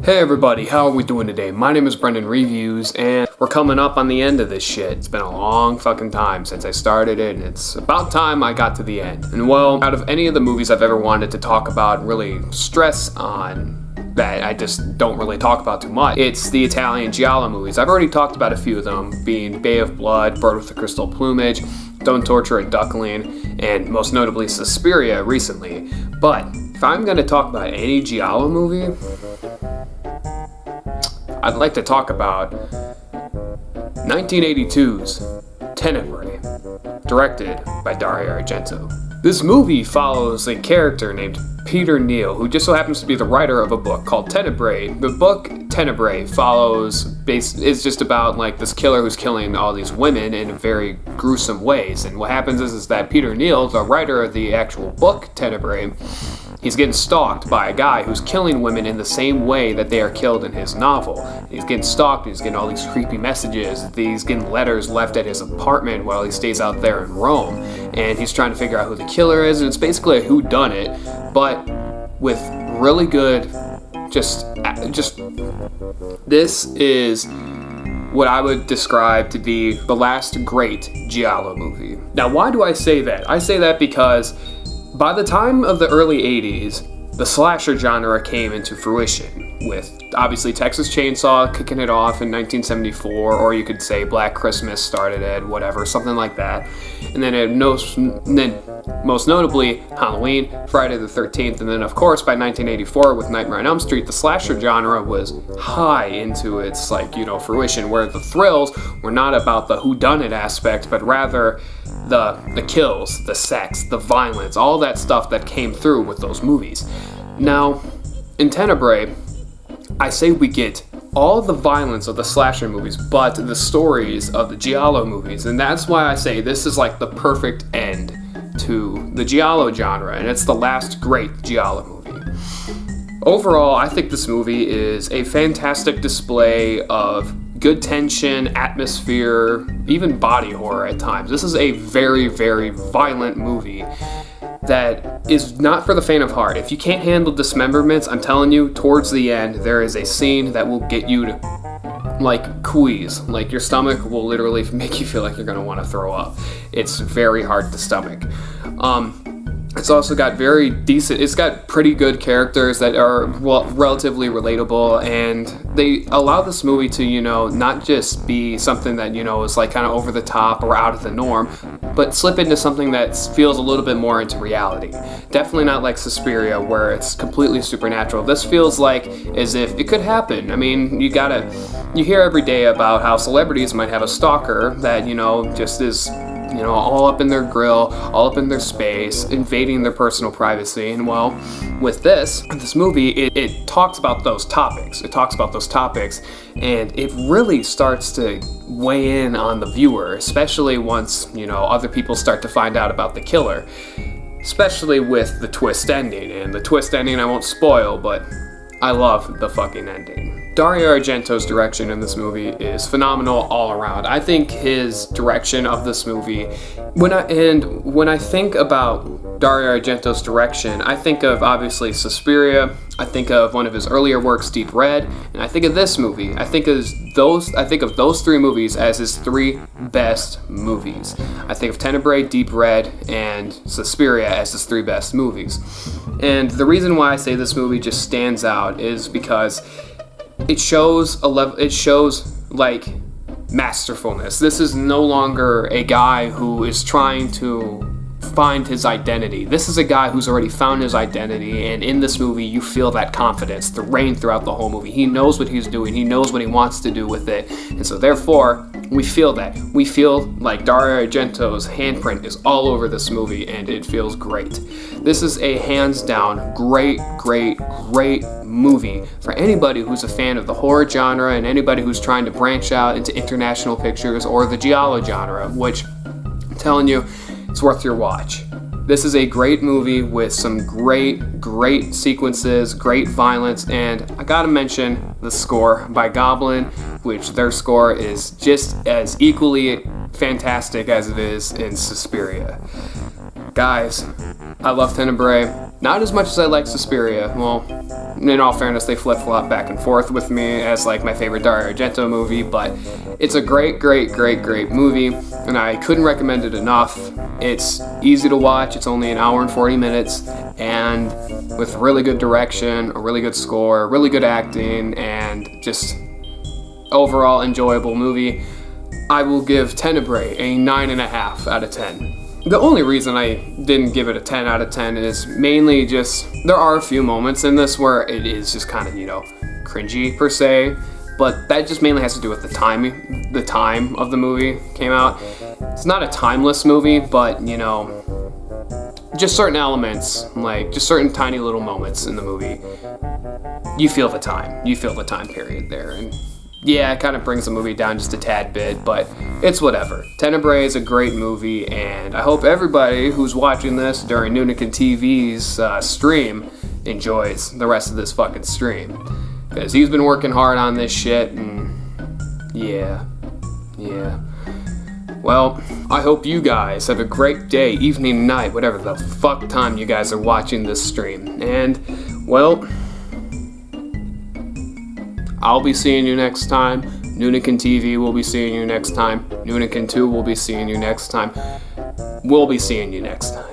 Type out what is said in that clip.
Hey everybody, how are we doing today? My name is Brendan Reviews, and we're coming up on the end of this shit. It's been a long fucking time since I started it, and it's about time I got to the end. And well, out of any of the movies I've ever wanted to talk about, really stress on, that I just don't really talk about too much, it's the Italian giallo movies. I've already talked about a few of them, being Bay of Blood, Bird with the Crystal Plumage, Don't Torture a Duckling, and most notably Suspiria recently. But if I'm gonna talk about any giallo movie, I'd like to talk about 1982's Tenebre, directed by Dario Argento. This movie follows a character named Peter Neal, who just so happens to be the writer of a book called Tenebre. The book Tenebre is just about like this killer who's killing all these women in very gruesome ways. And what happens is that Peter Neal, the writer of the actual book Tenebre, he's getting stalked by a guy who's killing women in the same way that they are killed in his novel. He's getting stalked, he's getting all these creepy messages, he's getting letters left at his apartment while he stays out there in Rome. And he's trying to figure out who the killer is, and it's basically a whodunit, but with really good, this is what I would describe to be the last great giallo movie. Now, why do I say that? I say that because by the time of the early 80s, the slasher genre came into fruition, with obviously Texas Chainsaw kicking it off in 1974, or you could say Black Christmas started it, whatever, something like that. And then most notably Halloween, Friday the 13th, and then of course by 1984 with Nightmare on Elm Street, the slasher genre was high into its fruition, where the thrills were not about the whodunit aspect, but rather the kills, the sex, the violence, all that stuff that came through with those movies. Now, in Tenebre, I say we get all the violence of the slasher movies, but the stories of the giallo movies, and that's why I say this is like the perfect end to the giallo genre, and it's the last great giallo movie. Overall, I think this movie is a fantastic display of good tension, atmosphere, even body horror at times. This is a very, very violent movie that is not for the faint of heart. If you can't handle dismemberments, I'm telling you, towards the end, there is a scene that will get you to quease. Like your stomach will literally make you feel like you're gonna want to throw up. It's very hard to stomach. It's also got it's got pretty good characters that are relatively relatable, and they allow this movie to, not just be something that, is like kind of over the top or out of the norm, but slip into something that feels a little bit more into reality. Definitely not like Suspiria, where it's completely supernatural. This feels like as if it could happen. I mean, you hear every day about how celebrities might have a stalker that, just is all up in their grill, all up in their space, invading their personal privacy. And well, with this movie, it talks about those topics. It talks about those topics, and it really starts to weigh in on the viewer, especially once, other people start to find out about the killer. Especially with the twist ending. And the twist ending I won't spoil, but I love the fucking ending. Dario Argento's direction in this movie is phenomenal all around. I think his direction of this movie, when I think about Dario Argento's direction, I think of obviously Suspiria, I think of one of his earlier works, Deep Red, and I think of this movie. I think of those three movies as his three best movies. I think of Tenebre, Deep Red, and Suspiria as his three best movies. And the reason why I say this movie just stands out is because it shows like masterfulness. This is no longer a guy who is trying to find his identity. This is a guy who's already found his identity, and in this movie you feel that confidence to reign throughout the whole movie. He knows what he's doing, he knows what he wants to do with it, and so therefore we feel that. We feel like Dario Argento's handprint is all over this movie, and it feels great. This is a hands down great movie for anybody who's a fan of the horror genre and anybody who's trying to branch out into international pictures or the giallo genre, which I'm telling you, it's worth your watch. This is a great movie with some great sequences, great violence, and I gotta mention the score by Goblin, which their score is just as equally fantastic as it is in Suspiria. Guys, I love Tenebre. Not as much as I like Suspiria. Well, In all fairness, they flip-flop back and forth with me as like my favorite Dario Argento movie, but it's a great movie, and I couldn't recommend it enough. It's easy to watch, it's only an hour and 40 minutes, and with really good direction, a really good score, really good acting, and just overall enjoyable movie, I will give Tenebre a 9.5 out of 10. The only reason I didn't give it a 10 out of 10 is mainly just, there are a few moments in this where it is just kind of, cringy per se, but that just mainly has to do with the time of the movie came out. It's not a timeless movie, but, just certain elements, like just certain tiny little moments in the movie, you feel the time period there, and yeah, it kind of brings the movie down just a tad bit, but it's whatever. Tenebre is a great movie, and I hope everybody who's watching this during Noonikin TV's stream enjoys the rest of this fucking stream. Because he's been working hard on this shit, and yeah. Well, I hope you guys have a great day, evening, night, whatever the fuck time you guys are watching this stream. And, well, I'll be seeing you next time. Noonikin TV will be seeing you next time. Noonikin 2 will be seeing you next time. We'll be seeing you next time.